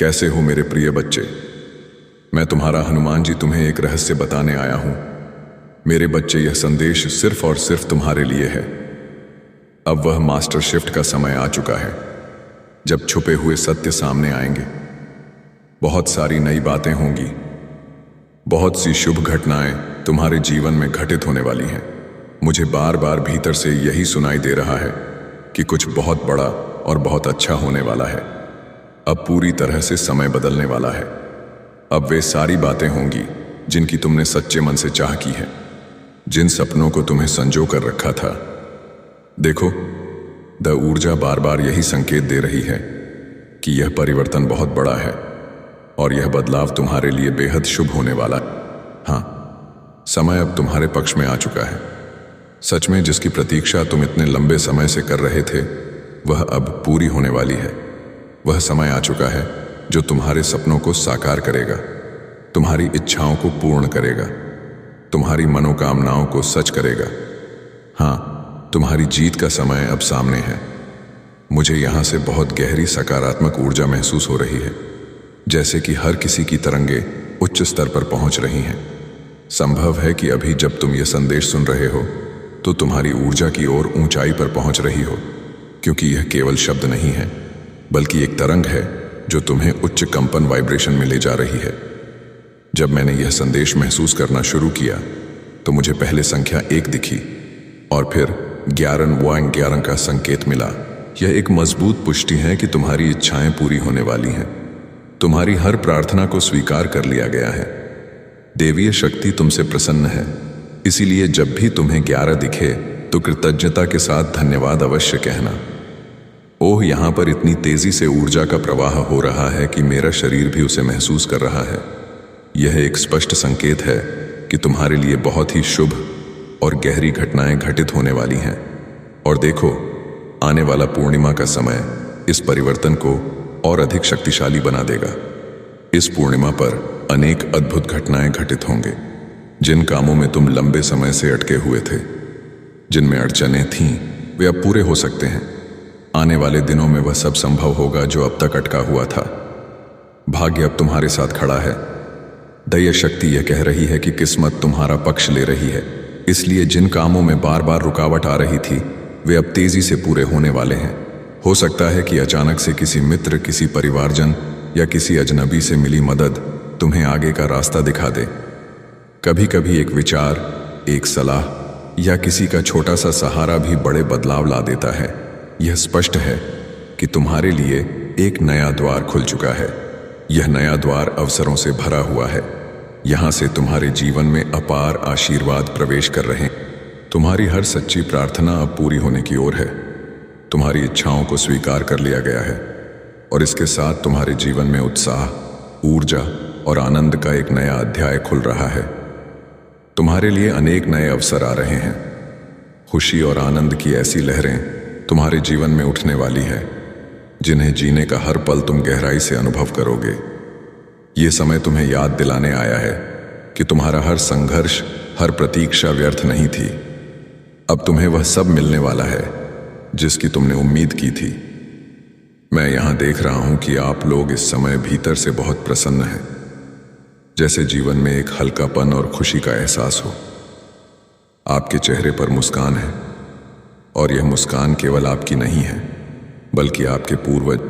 कैसे हो मेरे प्रिय बच्चे। मैं तुम्हारा हनुमान जी तुम्हें एक रहस्य बताने आया हूं। मेरे बच्चे, यह संदेश सिर्फ और सिर्फ तुम्हारे लिए है। अब वह मास्टर शिफ्ट का समय आ चुका है, जब छुपे हुए सत्य सामने आएंगे। बहुत सारी नई बातें होंगी, बहुत सी शुभ घटनाएं तुम्हारे जीवन में घटित होने वाली हैं। मुझे बार बार भीतर से यही सुनाई दे रहा है कि कुछ बहुत बड़ा और बहुत अच्छा होने वाला है। अब पूरी तरह से समय बदलने वाला है। अब वे सारी बातें होंगी जिनकी तुमने सच्चे मन से चाह की है, जिन सपनों को तुम्हें संजो कर रखा था। देखो, द ऊर्जा बार बार यही संकेत दे रही है कि यह परिवर्तन बहुत बड़ा है और यह बदलाव तुम्हारे लिए बेहद शुभ होने वाला है। हाँ, समय अब तुम्हारे पक्ष में आ चुका है। सच में जिसकी प्रतीक्षा तुम इतने लंबे समय से कर रहे थे, वह अब पूरी होने वाली है। वह समय आ चुका है जो तुम्हारे सपनों को साकार करेगा, तुम्हारी इच्छाओं को पूर्ण करेगा, तुम्हारी मनोकामनाओं को सच करेगा। हाँ, तुम्हारी जीत का समय अब सामने है। मुझे यहाँ से बहुत गहरी सकारात्मक ऊर्जा महसूस हो रही है, जैसे कि हर किसी की तरंगे उच्च स्तर पर पहुंच रही हैं। संभव है कि अभी जब तुम यह संदेश सुन रहे हो तो तुम्हारी ऊर्जा की ओर ऊंचाई पर पहुंच रही हो, क्योंकि यह केवल शब्द नहीं है बल्कि एक तरंग है जो तुम्हें उच्च कंपन वाइब्रेशन में ले जा रही है। जब मैंने यह संदेश महसूस करना शुरू किया तो मुझे पहले संख्या 1 दिखी और फिर 11 का संकेत मिला। यह एक मजबूत पुष्टि है कि तुम्हारी इच्छाएं पूरी होने वाली हैं। तुम्हारी हर प्रार्थना को स्वीकार कर लिया गया है। देवीय शक्ति तुमसे प्रसन्न है, इसीलिए जब भी तुम्हें 11 दिखे तो कृतज्ञता के साथ धन्यवाद अवश्य कहना। ओह, यहाँ पर इतनी तेजी से ऊर्जा का प्रवाह हो रहा है कि मेरा शरीर भी उसे महसूस कर रहा है। यह एक स्पष्ट संकेत है कि तुम्हारे लिए बहुत ही शुभ और गहरी घटनाएं घटित होने वाली हैं। और देखो, आने वाला पूर्णिमा का समय इस परिवर्तन को और अधिक शक्तिशाली बना देगा। इस पूर्णिमा पर अनेक अद्भुत घटनाएं घटित होंगे। जिन कामों में तुम लंबे समय से अटके हुए थे, जिनमें अड़चनें थीं, वे अब पूरे हो सकते हैं। आने वाले दिनों में वह सब संभव होगा जो अब तक अटका हुआ था। भाग्य अब तुम्हारे साथ खड़ा है। दैवीय शक्ति यह कह रही है कि किस्मत तुम्हारा पक्ष ले रही है। इसलिए जिन कामों में बार बार रुकावट आ रही थी, वे अब तेजी से पूरे होने वाले हैं। हो सकता है कि अचानक से किसी मित्र, किसी परिवारजन या किसी अजनबी से मिली मदद तुम्हें आगे का रास्ता दिखा दे। कभी कभी एक विचार, एक सलाह या किसी का छोटा सा सहारा भी बड़े बदलाव ला देता है। यह स्पष्ट है कि तुम्हारे लिए एक नया द्वार खुल चुका है। यह नया द्वार अवसरों से भरा हुआ है। यहाँ से तुम्हारे जीवन में अपार आशीर्वाद प्रवेश कर रहे हैं। तुम्हारी हर सच्ची प्रार्थना अब पूरी होने की ओर है। तुम्हारी इच्छाओं को स्वीकार कर लिया गया है और इसके साथ तुम्हारे जीवन में उत्साह, ऊर्जा और आनंद का एक नया अध्याय खुल रहा है। तुम्हारे लिए अनेक नए अवसर आ रहे हैं। खुशी और आनंद की ऐसी लहरें तुम्हारे जीवन में उठने वाली है, जिन्हें जीने का हर पल तुम गहराई से अनुभव करोगे। ये समय तुम्हें याद दिलाने आया है कि तुम्हारा हर संघर्ष, हर प्रतीक्षा व्यर्थ नहीं थी। अब तुम्हें वह सब मिलने वाला है जिसकी तुमने उम्मीद की थी। मैं यहाँ देख रहा हूँ कि आप लोग इस समय भीतर से बहुत प्रसन्न हैं, जैसे जीवन में एक हल्कापन और खुशी का एहसास हो। आपके चेहरे पर मुस्कान है और यह मुस्कान केवल आपकी नहीं है, बल्कि आपके पूर्वज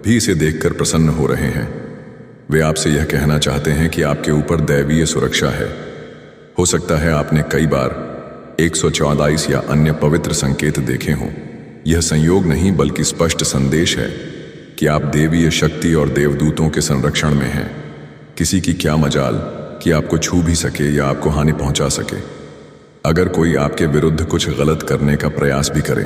भी इसे देखकर प्रसन्न हो रहे हैं। वे आपसे यह कहना चाहते हैं कि आपके ऊपर दैवीय सुरक्षा है। हो सकता है आपने कई बार 114 या अन्य पवित्र संकेत देखे हों। यह संयोग नहीं बल्कि स्पष्ट संदेश है कि आप देवीय शक्ति और देवदूतों के संरक्षण में हैं। किसी की क्या मजाल कि आपको छू भी सके या आपको हानि पहुंचा सके। अगर कोई आपके विरुद्ध कुछ गलत करने का प्रयास भी करे,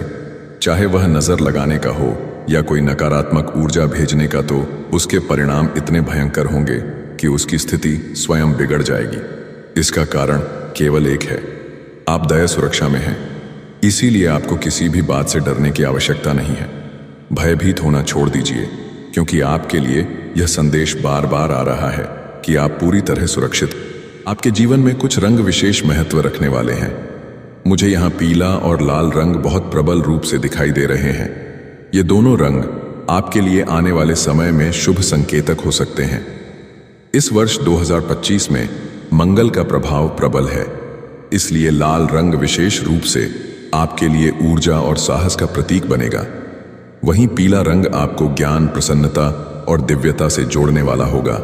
चाहे वह नजर लगाने का हो या कोई नकारात्मक ऊर्जा भेजने का, तो उसके परिणाम इतने भयंकर होंगे कि उसकी स्थिति स्वयं बिगड़ जाएगी। इसका कारण केवल एक है, आप दया सुरक्षा में हैं। इसीलिए आपको किसी भी बात से डरने की आवश्यकता नहीं है। भयभीत होना छोड़ दीजिए, क्योंकि आपके लिए यह संदेश बार बार आ रहा है कि आप पूरी तरह सुरक्षित। आपके जीवन में कुछ रंग विशेष महत्व रखने वाले हैं। मुझे यहाँ पीला और लाल रंग बहुत प्रबल रूप से दिखाई दे रहे हैं। ये दोनों रंग आपके लिए आने वाले समय में शुभ संकेतक हो सकते हैं। इस वर्ष 2025 में मंगल का प्रभाव प्रबल है, इसलिए लाल रंग विशेष रूप से आपके लिए ऊर्जा और साहस का प्रतीक बनेगा। वहीं पीला रंग आपको ज्ञान, प्रसन्नता और दिव्यता से जोड़ने वाला होगा।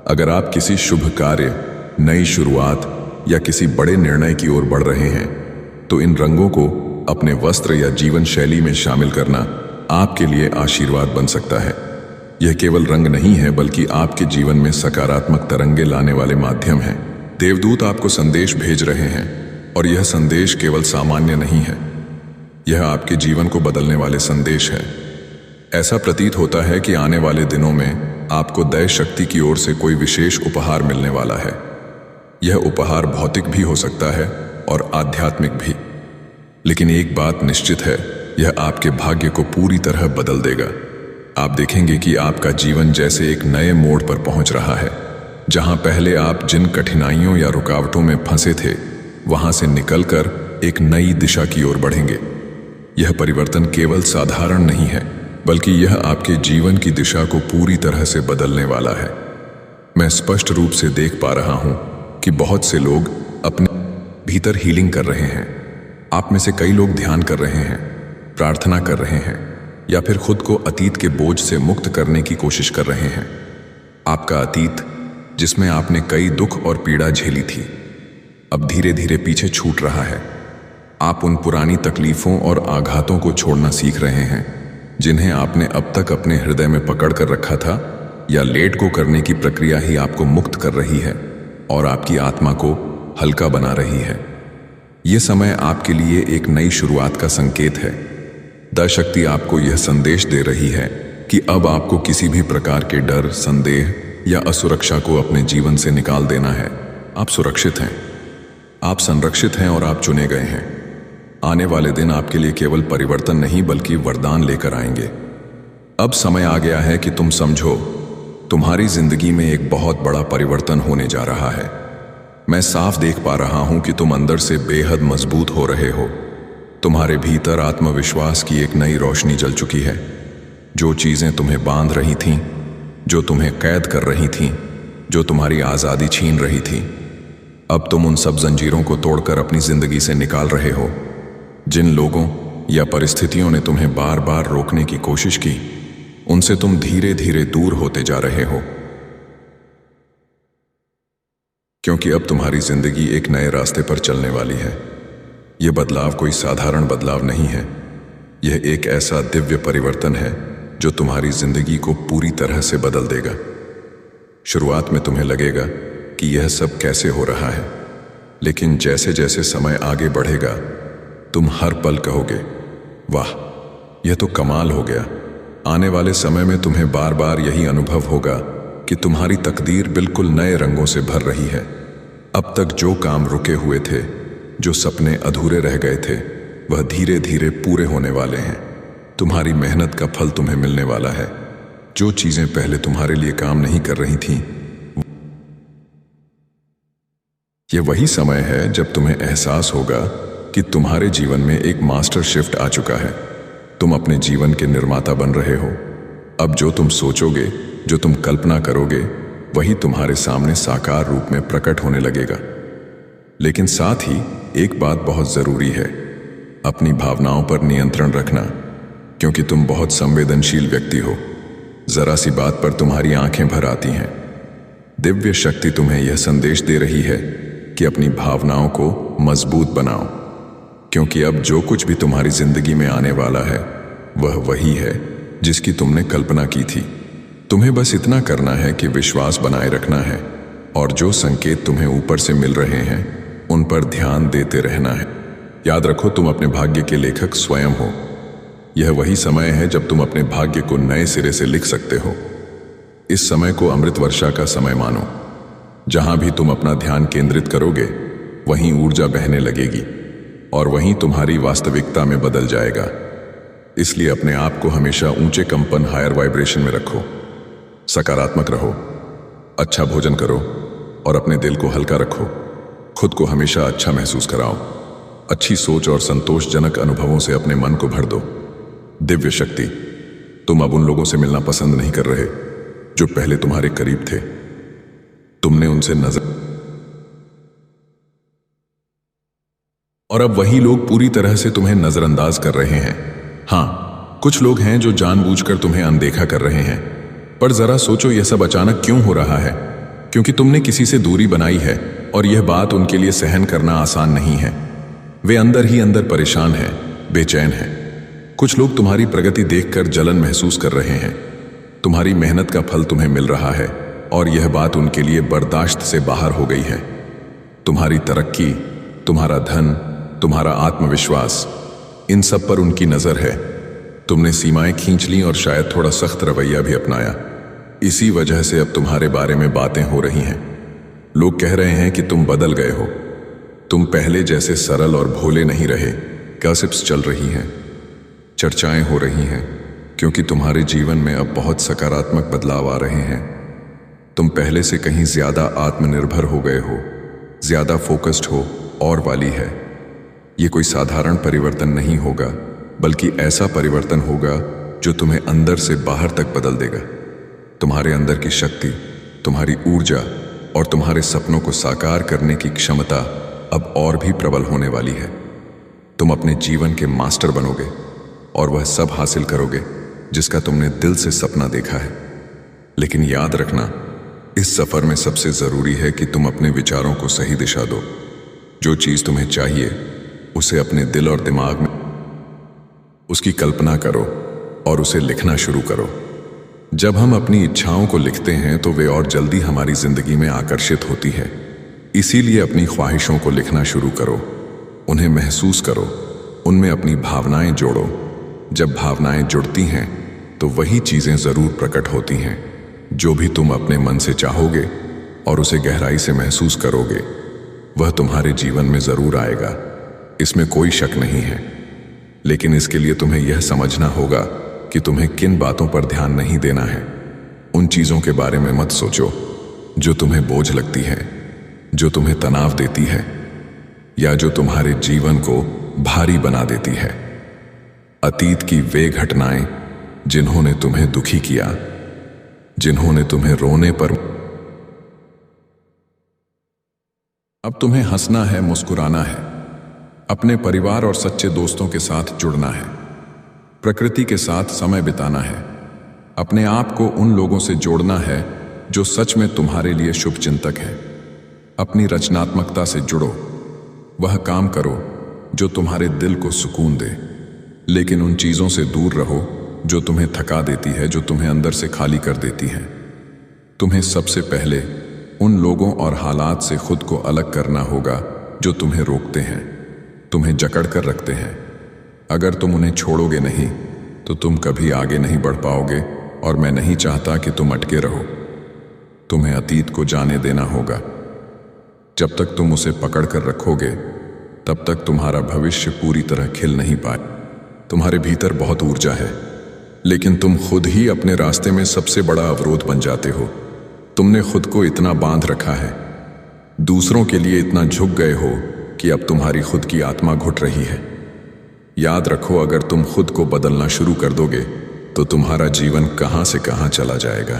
अगर आप किसी शुभ कार्य, नई शुरुआत या किसी बड़े निर्णय की ओर बढ़ रहे हैं तो इन रंगों को अपने वस्त्र या जीवन शैली में शामिल करना आपके लिए आशीर्वाद बन सकता है। यह केवल रंग नहीं है, बल्कि आपके जीवन में सकारात्मक तरंगे लाने वाले माध्यम हैं। देवदूत आपको संदेश भेज रहे हैं और यह संदेश केवल सामान्य नहीं है, यह आपके जीवन को बदलने वाले संदेश है। ऐसा प्रतीत होता है कि आने वाले दिनों में आपको दैव शक्ति की ओर से कोई विशेष उपहार मिलने वाला है। यह उपहार भौतिक भी हो सकता है और आध्यात्मिक भी, लेकिन एक बात निश्चित है, यह आपके भाग्य को पूरी तरह बदल देगा। आप देखेंगे कि आपका जीवन जैसे एक नए मोड़ पर पहुंच रहा है। जहां पहले आप जिन कठिनाइयों या रुकावटों में फंसे थे, वहां से निकलकर एक नई दिशा की ओर बढ़ेंगे। यह परिवर्तन केवल साधारण नहीं है, बल्कि यह आपके जीवन की दिशा को पूरी तरह से बदलने वाला है। मैं स्पष्ट रूप से देख पा रहा हूं कि बहुत से लोग अपने भीतर हीलिंग कर रहे हैं। आप में से कई लोग ध्यान कर रहे हैं, प्रार्थना कर रहे हैं, या फिर खुद को अतीत के बोझ से मुक्त करने की कोशिश कर रहे हैं। आपका अतीत, जिसमें आपने कई दुख और पीड़ा झेली थी, अब धीरे धीरे पीछे छूट रहा है। आप उन पुरानी तकलीफों और आघातों को छोड़ना सीख रहे हैं जिन्हें आपने अब तक अपने हृदय में पकड़ कर रखा था, या लेट गो करने की प्रक्रिया ही आपको मुक्त कर रही है और आपकी आत्मा को हल्का बना रही है। यह समय आपके लिए एक नई शुरुआत का संकेत है। दैव शक्ति आपको यह संदेश दे रही है कि अब आपको किसी भी प्रकार के डर, संदेह या असुरक्षा को अपने जीवन से निकाल देना है। आप सुरक्षित हैं, आप संरक्षित हैं और आप चुने गए हैं। आने वाले दिन आपके लिए केवल परिवर्तन नहीं, बल्कि वरदान लेकर आएंगे। अब समय आ गया है कि तुम समझो, तुम्हारी जिंदगी में एक बहुत बड़ा परिवर्तन होने जा रहा है। मैं साफ देख पा रहा हूं कि तुम अंदर से बेहद मजबूत हो रहे हो। तुम्हारे भीतर आत्मविश्वास की एक नई रोशनी जल चुकी है। जो चीजें तुम्हें बांध रही थीं, जो तुम्हें कैद कर रही थीं, जो तुम्हारी आजादी छीन रही थी, अब तुम उन सब जंजीरों को तोड़कर अपनी जिंदगी से निकाल रहे हो। जिन लोगों या परिस्थितियों ने तुम्हें बार बार रोकने की कोशिश की, उनसे तुम धीरे धीरे दूर होते जा रहे हो, क्योंकि अब तुम्हारी जिंदगी एक नए रास्ते पर चलने वाली है। यह बदलाव कोई साधारण बदलाव नहीं है, यह एक ऐसा दिव्य परिवर्तन है जो तुम्हारी जिंदगी को पूरी तरह से बदल देगा। शुरुआत में तुम्हें लगेगा कि यह सब कैसे हो रहा है, लेकिन जैसे जैसे समय आगे बढ़ेगा, तुम हर पल कहोगे, वाह, यह तो कमाल हो गया। आने वाले समय में तुम्हें बार बार यही अनुभव होगा कि तुम्हारी तकदीर बिल्कुल नए रंगों से भर रही है। अब तक जो काम रुके हुए थे, जो सपने अधूरे रह गए थे, वह धीरे धीरे पूरे होने वाले हैं। तुम्हारी मेहनत का फल तुम्हें मिलने वाला है। जो चीजें पहले तुम्हारे लिए काम नहीं कर रही थीं, यह वही समय है जब तुम्हें एहसास होगा कि तुम्हारे जीवन में एक मास्टर शिफ्ट आ चुका है। तुम अपने जीवन के निर्माता बन रहे हो। अब जो तुम सोचोगे, जो तुम कल्पना करोगे, वही तुम्हारे सामने साकार रूप में प्रकट होने लगेगा। लेकिन साथ ही एक बात बहुत जरूरी है, अपनी भावनाओं पर नियंत्रण रखना, क्योंकि तुम बहुत संवेदनशील व्यक्ति हो। जरा सी बात पर तुम्हारी आंखें भर आती हैं। दिव्य शक्ति तुम्हें यह संदेश दे रही है कि अपनी भावनाओं को मजबूत बनाओ, क्योंकि अब जो कुछ भी तुम्हारी जिंदगी में आने वाला है, वह वही है जिसकी तुमने कल्पना की थी। तुम्हें बस इतना करना है कि विश्वास बनाए रखना है, और जो संकेत तुम्हें ऊपर से मिल रहे हैं, उन पर ध्यान देते रहना है। याद रखो, तुम अपने भाग्य के लेखक स्वयं हो। यह वही समय है जब तुम अपने भाग्य को नए सिरे से लिख सकते हो। इस समय को अमृत वर्षा का समय मानो। जहां भी तुम अपना ध्यान केंद्रित करोगे, वहीं ऊर्जा बहने लगेगी और वहीं तुम्हारी वास्तविकता में बदल जाएगा। इसलिए अपने आप को हमेशा ऊंचे कंपन, हायर वाइब्रेशन में रखो। सकारात्मक रहो, अच्छा भोजन करो और अपने दिल को हल्का रखो। खुद को हमेशा अच्छा महसूस कराओ। अच्छी सोच और संतोषजनक अनुभवों से अपने मन को भर दो। दिव्य शक्ति तुम अब उन लोगों से मिलना पसंद नहीं कर रहे जो पहले तुम्हारे करीब थे। तुमने उनसे नजर, और अब वही लोग पूरी तरह से तुम्हें नजरअंदाज कर रहे हैं। हाँ, कुछ लोग हैं जो जानबूझकर तुम्हें अनदेखा कर रहे हैं। पर जरा सोचो, यह सब अचानक क्यों हो रहा है? क्योंकि तुमने किसी से दूरी बनाई है और यह बात उनके लिए सहन करना आसान नहीं है। वे अंदर ही अंदर परेशान हैं, बेचैन हैं। कुछ लोग तुम्हारी प्रगति देखकर जलन महसूस कर रहे हैं। तुम्हारी मेहनत का फल तुम्हें मिल रहा है और यह बात उनके लिए बर्दाश्त से बाहर हो गई है। तुम्हारी तरक्की, तुम्हारा धन, तुम्हारा आत्मविश्वास, इन सब पर उनकी नजर है। तुमने सीमाएं खींच ली और शायद थोड़ा सख्त रवैया भी अपनाया। इसी वजह से अब तुम्हारे बारे में बातें हो रही हैं। लोग कह रहे हैं कि तुम बदल गए हो। तुम पहले जैसे सरल और भोले नहीं रहे। गॉसिप्स चल रही हैं, चर्चाएं हो रही हैं, क्योंकि तुम्हारे जीवन में अब बहुत सकारात्मक बदलाव आ रहे हैं। तुम पहले से कहीं ज्यादा आत्मनिर्भर हो गए हो, ज्यादा फोकस्ड हो और वाली है। ये कोई साधारण परिवर्तन नहीं होगा, बल्कि ऐसा परिवर्तन होगा जो तुम्हें अंदर से बाहर तक बदल देगा। तुम्हारे अंदर की शक्ति, तुम्हारी ऊर्जा और तुम्हारे सपनों को साकार करने की क्षमता अब और भी प्रबल होने वाली है। तुम अपने जीवन के मास्टर बनोगे और वह सब हासिल करोगे जिसका तुमने दिल से सपना देखा है। लेकिन याद रखना, इस सफर में सबसे जरूरी है कि तुम अपने विचारों को सही दिशा दो। जो चीज तुम्हें चाहिए उसे अपने दिल और दिमाग में उसकी कल्पना करो और उसे लिखना शुरू करो। जब हम अपनी इच्छाओं को लिखते हैं तो वे और जल्दी हमारी जिंदगी में आकर्षित होती है। इसीलिए अपनी ख्वाहिशों को लिखना शुरू करो, उन्हें महसूस करो, उनमें अपनी भावनाएं जोड़ो। जब भावनाएं जुड़ती हैं तो वही चीजें जरूर प्रकट होती हैं। जो भी तुम अपने मन से चाहोगे और उसे गहराई से महसूस करोगे, वह तुम्हारे जीवन में जरूर आएगा। इसमें कोई शक नहीं है। लेकिन इसके लिए तुम्हें यह समझना होगा कि तुम्हें किन बातों पर ध्यान नहीं देना है। उन चीजों के बारे में मत सोचो जो तुम्हें बोझ लगती है, जो तुम्हें तनाव देती है या जो तुम्हारे जीवन को भारी बना देती है। अतीत की वे घटनाएं जिन्होंने तुम्हें दुखी किया, जिन्होंने तुम्हें रोने पर, अब तुम्हें हंसना है, मुस्कुराना है, अपने परिवार और सच्चे दोस्तों के साथ जुड़ना है, प्रकृति के साथ समय बिताना है, अपने आप को उन लोगों से जोड़ना है जो सच में तुम्हारे लिए शुभ चिंतक हैं। अपनी रचनात्मकता से जुड़ो, वह काम करो जो तुम्हारे दिल को सुकून दे। लेकिन उन चीजों से दूर रहो जो तुम्हें थका देती है, जो तुम्हें अंदर से खाली कर देती हैं। तुम्हें सबसे पहले उन लोगों और हालात से खुद को अलग करना होगा जो तुम्हें रोकते हैं, तुम्हें जकड़ कर रखते हैं। अगर तुम उन्हें छोड़ोगे नहीं तो तुम कभी आगे नहीं बढ़ पाओगे और मैं नहीं चाहता कि तुम अटके रहो। तुम्हें अतीत को जाने देना होगा। जब तक तुम उसे पकड़ कर रखोगे तब तक तुम्हारा भविष्य पूरी तरह खिल नहीं पाए। तुम्हारे भीतर बहुत ऊर्जा है, लेकिन तुम खुद ही अपने रास्ते में सबसे बड़ा अवरोध बन जाते हो। तुमने खुद को इतना बांध रखा है, दूसरों के लिए इतना झुक गए हो कि अब तुम्हारी खुद की आत्मा घुट रही है। याद रखो, अगर तुम खुद को बदलना शुरू कर दोगे तो तुम्हारा जीवन कहां से कहां चला जाएगा,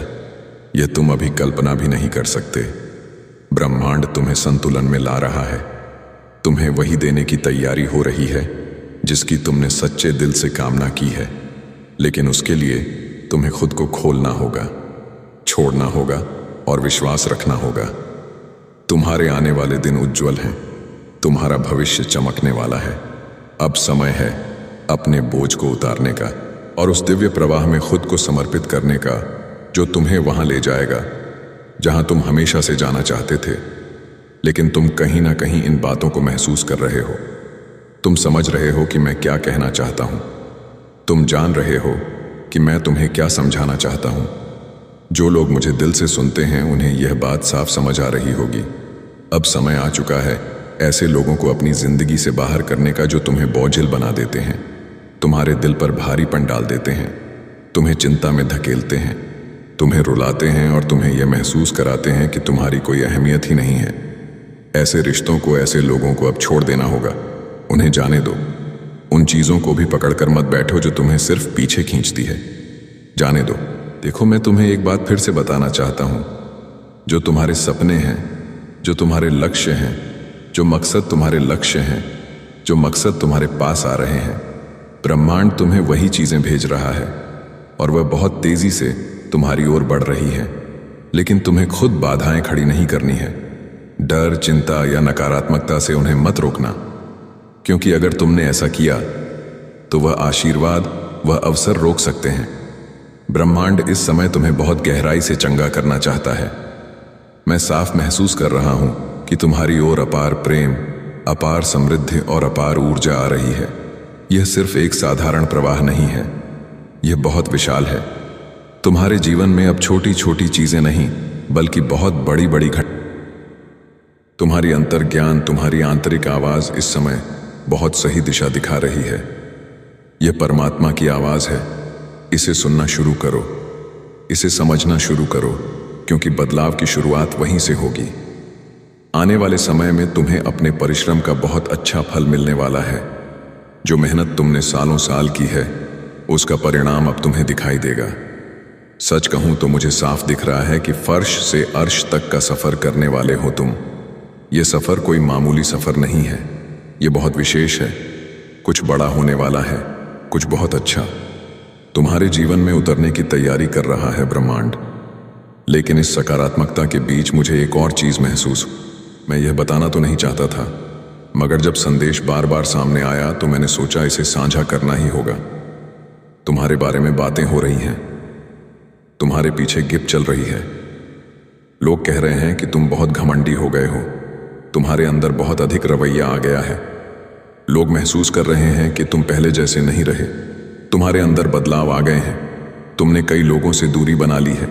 यह तुम अभी कल्पना भी नहीं कर सकते। ब्रह्मांड तुम्हें संतुलन में ला रहा है, तुम्हें वही देने की तैयारी हो रही है जिसकी तुमने सच्चे दिल से कामना की है। लेकिन उसके लिए तुम्हें खुद को खोलना होगा, छोड़ना होगा और विश्वास रखना होगा। तुम्हारे आने वाले दिन उज्जवल हैं, तुम्हारा भविष्य चमकने वाला है। अब समय है अपने बोझ को उतारने का और उस दिव्य प्रवाह में खुद को समर्पित करने का जो तुम्हें वहां ले जाएगा जहां तुम हमेशा से जाना चाहते थे। लेकिन तुम कहीं ना कहीं इन बातों को महसूस कर रहे हो। तुम समझ रहे हो कि मैं क्या कहना चाहता हूं। तुम जान रहे हो कि मैं तुम्हें क्या समझाना चाहता हूं। जो लोग मुझे दिल से सुनते हैं उन्हें यह बात साफ समझ आ रही होगी। अब समय आ चुका है ऐसे लोगों को अपनी जिंदगी से बाहर करने का जो तुम्हें बोझिल बना देते हैं, तुम्हारे दिल पर भारीपन डाल देते हैं, तुम्हें चिंता में धकेलते हैं, तुम्हें रुलाते हैं और तुम्हें यह महसूस कराते हैं कि तुम्हारी कोई अहमियत ही नहीं है। ऐसे रिश्तों को, ऐसे लोगों को अब छोड़ देना होगा। उन्हें जाने दो। उन चीजों को भी पकड़कर मत बैठो जो तुम्हें सिर्फ पीछे खींचती है। जाने दो। देखो, मैं तुम्हें एक बात फिर से बताना चाहता हूं। जो तुम्हारे सपने हैं, जो तुम्हारे लक्ष्य हैं, जो मकसद तुम्हारे लक्ष्य हैं, जो मकसद तुम्हारे पास आ रहे हैं, ब्रह्मांड तुम्हें वही चीजें भेज रहा है और वह बहुत तेजी से तुम्हारी ओर बढ़ रही है। लेकिन तुम्हें खुद बाधाएं खड़ी नहीं करनी है। डर, चिंता या नकारात्मकता से उन्हें मत रोकना, क्योंकि अगर तुमने ऐसा किया तो वह आशीर्वाद, वह अवसर रोक सकते हैं। ब्रह्मांड इस समय तुम्हें बहुत गहराई से चंगा करना चाहता है। मैं साफ महसूस कर रहा हूं कि तुम्हारी ओर अपार प्रेम, अपार समृद्धि और अपार ऊर्जा आ रही है। यह सिर्फ एक साधारण प्रवाह नहीं है, यह बहुत विशाल है। तुम्हारे जीवन में अब छोटी छोटी चीजें नहीं, बल्कि बहुत बड़ी बड़ी तुम्हारी अंतर्ज्ञान, तुम्हारी आंतरिक आवाज इस समय बहुत सही दिशा दिखा रही है। यह परमात्मा की आवाज है। इसे सुनना शुरू करो, इसे समझना शुरू करो, क्योंकि बदलाव की शुरुआत वहीं से होगी। आने वाले समय में तुम्हें अपने परिश्रम का बहुत अच्छा फल मिलने वाला है। जो मेहनत तुमने सालों साल की है, उसका परिणाम अब तुम्हें दिखाई देगा। सच कहूं तो मुझे साफ दिख रहा है कि फर्श से अर्श तक का सफर करने वाले हो तुम। यह सफर कोई मामूली सफर नहीं है, यह बहुत विशेष है। कुछ बड़ा होने वाला है, कुछ बहुत अच्छा तुम्हारे जीवन में उतरने की तैयारी कर रहा है ब्रह्मांड। लेकिन इस सकारात्मकता के बीच मुझे एक और चीज महसूस, मैं यह बताना तो नहीं चाहता था, मगर जब संदेश बार बार सामने आया तो मैंने सोचा इसे साझा करना ही होगा। तुम्हारे बारे में बातें हो रही हैं, तुम्हारे पीछे गिप चल रही है। लोग कह रहे हैं कि तुम बहुत घमंडी हो गए हो, तुम्हारे अंदर बहुत अधिक रवैया आ गया है। लोग महसूस कर रहे हैं कि तुम पहले जैसे नहीं रहे, तुम्हारे अंदर बदलाव आ गए हैं। तुमने कई लोगों से दूरी बना ली है।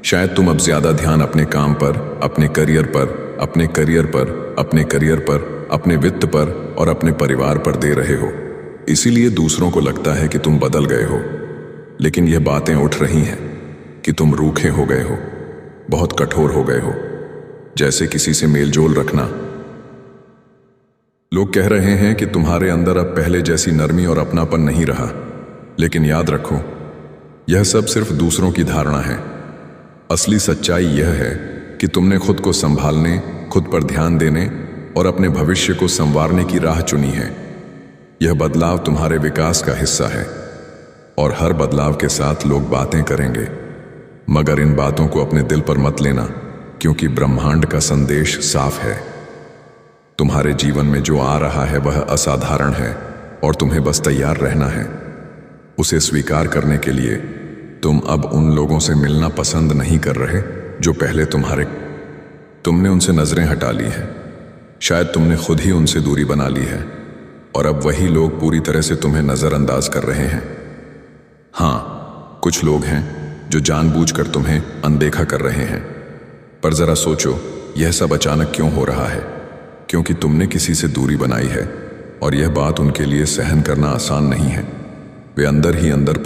शायद तुम अब ज्यादा ध्यान अपने काम पर, अपने करियर पर, अपने करियर पर, अपने करियर पर, अपने वित्त पर और अपने परिवार पर दे रहे हो। इसीलिए दूसरों को लगता है कि तुम बदल गए हो। लेकिन यह बातें उठ रही हैं कि तुम रूखे हो गए हो, बहुत कठोर हो गए हो, जैसे किसी से मेलजोल रखना। लोग कह रहे हैं कि तुम्हारे अंदर अब पहले जैसी नरमी और अपनापन नहीं रहा। लेकिन याद रखो, यह सब सिर्फ दूसरों की धारणा है। असली सच्चाई यह है कि तुमने खुद को संभालने, खुद पर ध्यान देने और अपने भविष्य को संवारने की राह चुनी है। यह बदलाव तुम्हारे विकास का हिस्सा है और हर बदलाव के साथ लोग बातें करेंगे, मगर इन बातों को अपने दिल पर मत लेना, क्योंकि ब्रह्मांड का संदेश साफ है। तुम्हारे जीवन में जो आ रहा है वह असाधारण है और तुम्हें बस तैयार रहना है। उसे स्वीकार करने के लिए तुम अब उन लोगों से मिलना पसंद नहीं कर रहे जो पहले तुमने उनसे नजरें हटा ली है। शायद तुमने खुद ही उनसे दूरी बना ली है और अब वही लोग पूरी तरह से तुम्हें नजरअंदाज कर रहे हैं। हाँ, कुछ लोग हैं जो जानबूझकर तुम्हें अनदेखा कर रहे हैं। पर जरा सोचो, यह सब अचानक क्यों हो रहा है? क्योंकि तुमने किसी से दूरी बनाई है और यह बात उनके लिए सहन करना आसान नहीं है। वे अंदर ही अंदर